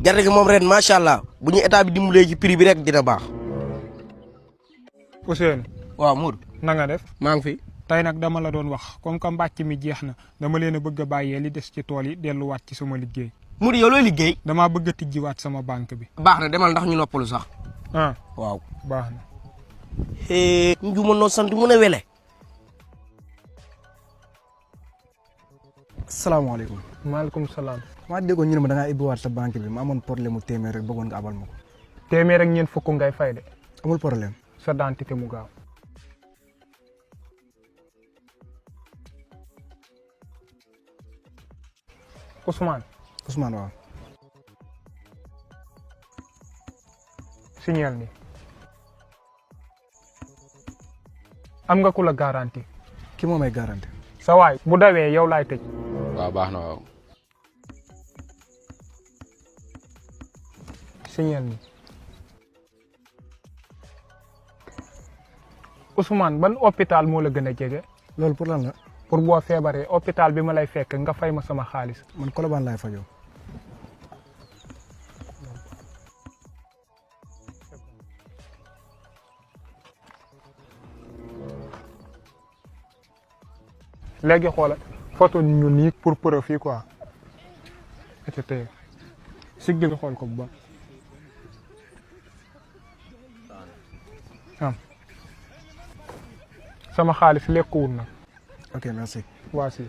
gerte gi moom ren macha allah bu ñu état bi dimbalee ci prix bi rek dina baax. Ousseynou. waaw Mour. na nga def. maa ngi fi. tey nag dama la doon wax comme que mbàcc mi jeex na dama leen a bëgg a bàyyee li des ci tool yi delluwaat ci sama liggéey. Mour yow looy liggéey. damaa bëgg a tijjiwaat sama banque bi. baax na demal ndax ñu noppalu sax. ah waaw. baax na. ñu mën noo sant mu ne wele. salaamaaleykum. maaleykum salaam. maa déggoon ñu ne ma da ngaa ibbiwaat sa banque bi ma amoon problème mu téeméer rek bëggoon nga abal ma ko. téeméer ak ñeent fukk ngay fay de. amul problème. sa dentité mu gaaw. Ousmane. Ousmane waaw. signal ni am nga ku la garanti. ki moo may garanti. sa waay bu dawee yow laay tëj. waaw baax na waaw. signal ni Ousmane ban hôpital moo la gën a jege. loolu pour lan la. pour boo feebaree hôpital bi ma lay fekk nga fay ma sama xaalis. man Colobane laay fajoo. léegi xoola photo ñu nii pour profit quoi. et tey siggil xool ko bu baax. sama xaalis lekkuwul na. ok merci. waa si.